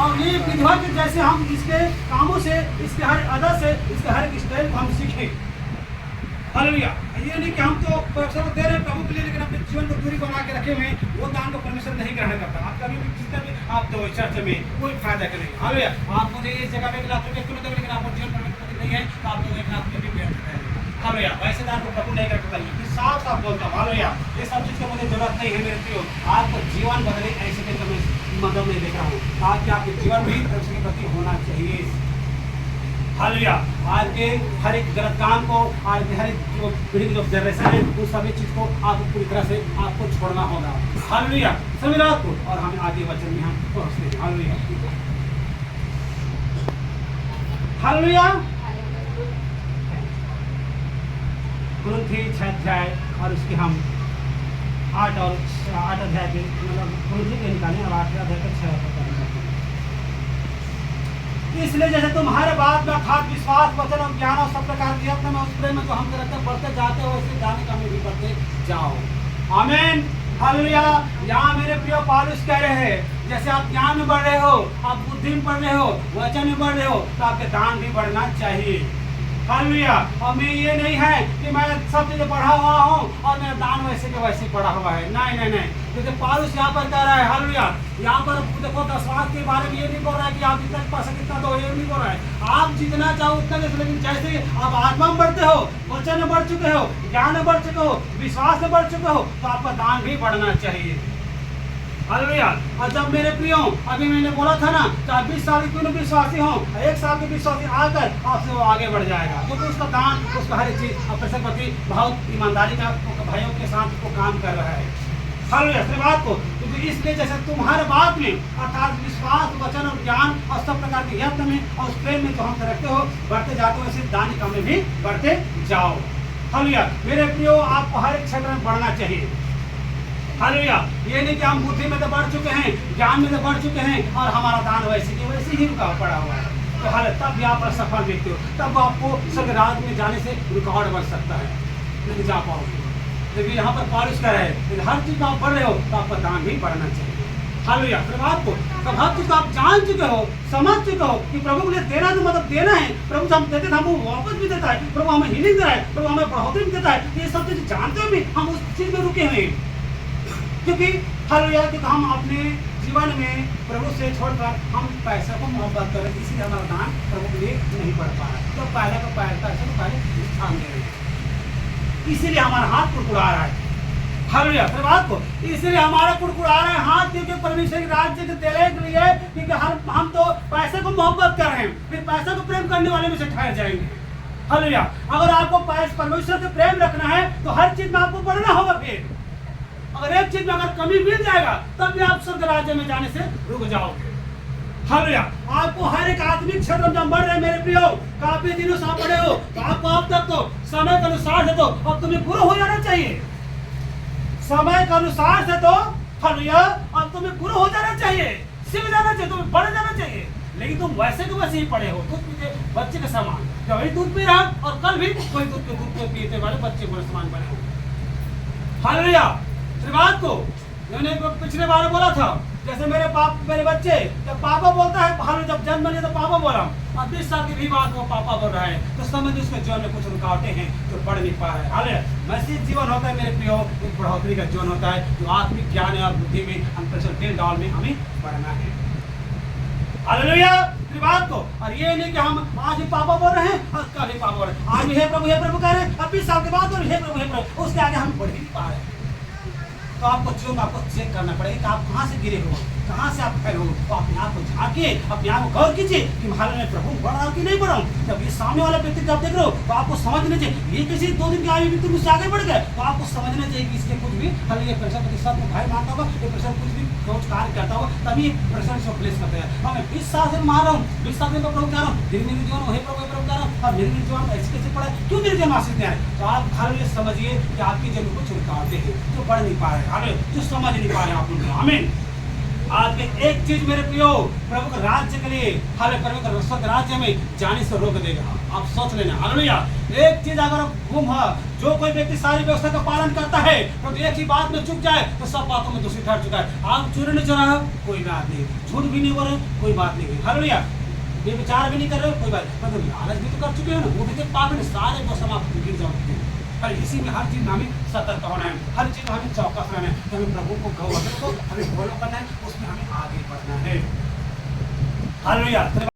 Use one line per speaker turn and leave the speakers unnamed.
और ये विधवा के जैसे हम इसके कामों से, इसके हर अदा से, इसके हर एक स्टाइल को हम सीखें। हालेलुया। ये नहीं कि हम तो पैसा तो दे रहे हैं प्रभु के लिए, लेकिन अपने जीवन को दूरी बना के रखे हुए हैं, वो दान को परमेश्वर नहीं ग्रहण करता। आप कभी भी जितना भी आप दो चर्च में कोई फायदा करेंगे। हालेलुया। आप मुझे इस जगह में 1 लाख रुपये क्यों दोगे, लेकिन आपको जीवन परमेश्वर नहीं है तो आप लोग 1 लाख रुपये भी व्यर्थ करेंगे। हालेलुया। वैसे दान को प्रभु नहीं करता। ये साफ साफ बोलता हूँ। हालेलुया। ये सब चीज़ की मुझे जरूरत नहीं है मेरे प्रियो। आपको जीवन बदले ऐसे करके मैं मतलब नहीं देख रहा हूँ, ताकि आपके जीवन भी परमेश्वर के प्रति होना चाहिए। हालेलुया। आज के हर एक गलत काम को, आज के हर एक जो पीढ़ी की जो जनरेशन है, उस सभी चीज़ को आपको पूरी तरह से आपको छोड़ना होगा। हालेलुया। सभी रात को और हम आगे वचन में हम पहुँचते हैं। हालेलुया। हालेलुया। कुरिन्थी 6 अध्याय और उसके हम 8 अध्याय के मतलब कुरिन्थी के निकालें और 8 अध्याय के 6 अध्याय। इसलिए जैसे तुम्हारे बात में अर्थात विश्वास, वचन और ज्ञान और सब प्रकार की यत्न में उस प्रेम में जो हम करते बढ़ते जाते हो, वैसे जाने का में भी बढ़ते जाओ। आमीन। हालेलुया। यहाँ मेरे प्रिय पौलुस कह रहे हैं, जैसे आप ज्ञान में बढ़ रहे हो, आप बुद्धि में बढ़ रहे हो, वचन में बढ़ रहे हो, तो आपके दान भी बढ़ना चाहिए। हालेलुया। और मैं ये नहीं है कि मैं सब चीज़ें पढ़ा हुआ हूँ और मेरा दान वैसे के वैसे पढ़ा हुआ है। नहीं नहीं नहीं। क्योंकि पौलुस यहाँ पर कह रहा है, हालेलुया, यहाँ पर देखो दशवांश के बारे में ये नहीं बोल रहा है कि आप जितना पैसा कितना दो, ये नहीं बोल रहा है। आप जितना चाहो उतना दे, लेकिन जैसे आप आत्मा में बढ़ते हो, वचन में बढ़ चुके हो, ज्ञान में बढ़ चुके हो, विश्वास में बढ़ चुके हो, तो आपका दान भी बढ़ना चाहिए। हालेलुया। और जब मेरे प्रियो अभी मैंने बोला था ना, चाहे 20 साल के क्यों न विश्वासी हो, 1 साल के विश्वासी आकर आपसे वो आगे बढ़ जाएगा, क्योंकि उसका दान, उसका हर एक चीज अपने प्रति बहुत ईमानदारी का भाइयों के साथ वो काम कर रहा है। हालेलुया। बात को क्योंकि इसलिए जैसे तुम्हारे बात में अर्थात विश्वास, वचन और ज्ञान और सब प्रकार के यत्न में और उस प्रेम में जो हम रखते हो बढ़ते जाते हो, वैसे दान काम में भी बढ़ते जाओ। हालेलुया। मेरे प्रियो आपको हर एक क्षेत्र में बढ़ना चाहिए। हालेलुया। ये नहीं कि हम बुद्धि में तो बढ़ चुके हैं, ज्ञान में तो बढ़ चुके हैं और हमारा दान वैसे के वैसे ही रुका पड़ा हुआ है, तो हाल तब यहाँ पर सफल व्यक्ति हो, तब आपको स्वर्गराज में जाने से रुकावट बन सकता है, नहीं जा पाओगे। लेकिन यहाँ पर पौलुस कह रहे हैं, हर चीज में आप बढ़ रहे हो तो आपका दान भी बढ़ना चाहिए। हालेलुया। फिर आपको तब हर चीज आप जान चुके हो, समझ चुके हो कि प्रभु के लिए देना तो मतलब देना है, प्रभु से हम देते थे हमको वापस भी देता है, प्रभु हमें हीलिंग दे रहा है, प्रभु हमें बढ़ोतरी भी देता है। ये सब चीज जानते हुए भी हम उस चीज में रुके हुए हैं, क्योंकि हालेलुया कि हम अपने जीवन में प्रभु से छोड़कर हम पैसा को मोहब्बत करें, इसीलिए हमारा दान प्रभु के लिए नहीं बढ़ पा रहा है। तो पहले का पैसा तो पहले स्थान दे रहे हैं, इसीलिए हमारा हाथ कुड़कुड़ा रहा है। हालेलुया। फिर बात को इसीलिए हमारा कुड़कुड़ा रहा है हाथ, क्योंकि परमेश्वर के राज्य के देने के लिए, क्योंकि हम तो पैसे को मोहब्बत कर रहे हैं, फिर पैसा को प्रेम करने वाले में से ठहर जाएंगे। हालेलुया। अगर आपको परमेश्वर से प्रेम रखना है तो हर चीज में आपको बढ़ना होगा। फिर अगर एक चीज में अगर कमी मिल जाएगा तब भी आप स्वर्ग राज्य में जाने से रुक जाओगे। हालेलुया। आपको हर एक आत्मिक क्षेत्र में बढ़ रहे मेरे प्रियो, काफी दिनों से आप बड़े हो, तो आपको अब तक तो समय के अनुसार से तो अब तुम्हें गुरु हो जाना चाहिए। समय के अनुसार से तो हालेलुया अब तुम्हें गुरु हो जाना चाहिए, सीख जाना चाहिए, तुम्हें बढ़ जाना चाहिए। लेकिन तुम वैसे के वैसे ही पड़े हो, दूध पीते बच्चे के समान, जो वही दूध पी रहा और कल भी कोई दूध पीते वाले बच्चे को समान बने हो। हालेलुया। बात को मैंने पिछले बार बोला था, जैसे मेरे बच्चे जब पापा बोलता है, हालेलुया, जब जन्म बने तो पापा बोला, और 20 साल की भी बात वो पापा बोल रहा है, तो समझ उसके जीवन में कुछ रुकावटें हैं जो बढ़ नहीं पा रहे हैं। हालेलुया। मसीह जीवन होता है मेरे प्रियो, एक बढ़ोतरी का जीवन होता है, जो आत्मिक ज्ञान और बुद्धि में अंतर डाल में हमें बढ़ना है। हालेलुया। बात को और ये नहीं कि हम आज ही पापा बोल रहे हैं और कल ही पापा बोल रहे हैं, आज भी हे प्रभु कह रहे हैं, अब 20 साल के बाद हे प्रभु, उसके आगे हम बढ़ ही नहीं पा रहे हैं। तो आपको जीवन आपको चेक करना पड़ेगा कि आप कहाँ से गिरे हो, कहाँ से आप फैल हो, तो अपने आप को झांकिए, अपने आप को गौर कीजिए कि हाल में प्रभु बढ़ रहा हूँ कि नहीं बढ़ रहा हूँ। जब ये सामने वाला व्यक्ति जब देख रहे हो तो आपको समझना चाहिए, ये किसी 2 दिन के आयु व्यक्ति मुझसे आगे बढ़ गए, तो आपको समझना चाहिए कि इसके कुछ भी हाल ये प्रेशर प्रतिशत में भाई मानता होगा, ये प्रेशर कुछ भी कुछ कार्य करता होगा, तभी प्रेशर से प्लेस करते हैं। और मैं 20 साल से मार रहा हूँ, 20 साल से मैं प्रभु कह रहा हूँ, धीरे धीरे जीवन हे प्रभु कह रहा हूँ, और मेरे जीवन ऐसे कैसे पड़ा, क्यों मेरे जीवन आश्रित है। तो आप हाल ये समझिए कि आपकी जीवन को छुड़काते हैं जो बढ़ नहीं पा रहे, हाल जो समझ नहीं पा रहे आप उनको। आमीन। आज में एक चीज मेरे प्रियो, प्रभु के राज्य के लिए, हमें प्रभु के स्वर्ग राज्य में जाने से रोक देगा। आप सोच लेना, हालेलुया। एक चीज अगर गुम है, जो कोई व्यक्ति सारी व्यवस्था का पालन करता है तो एक ही बात में चुक जाए तो सब बातों में दोषी ठहर चुका है। आप चोरी नहीं चुरा है, कोई बात नहीं, झूठ भी नहीं हो रहे, कोई बात नहीं, हालेलुया। व्यभिचार भी नहीं कर रहे हो, कोई बात, मतलब लालच भी तो कर चुके हो ना, वो भी तो पाप में सारे वो समाप्त गिर जाओगे। पर इसी में हर चीज में हमें सतर्क होना है, हर चीज में हमें चौकस रहना है, हमें प्रभु को गौरव को हमें फॉलो करना है, उसमें हमें आगे बढ़ना है, हालेलुया।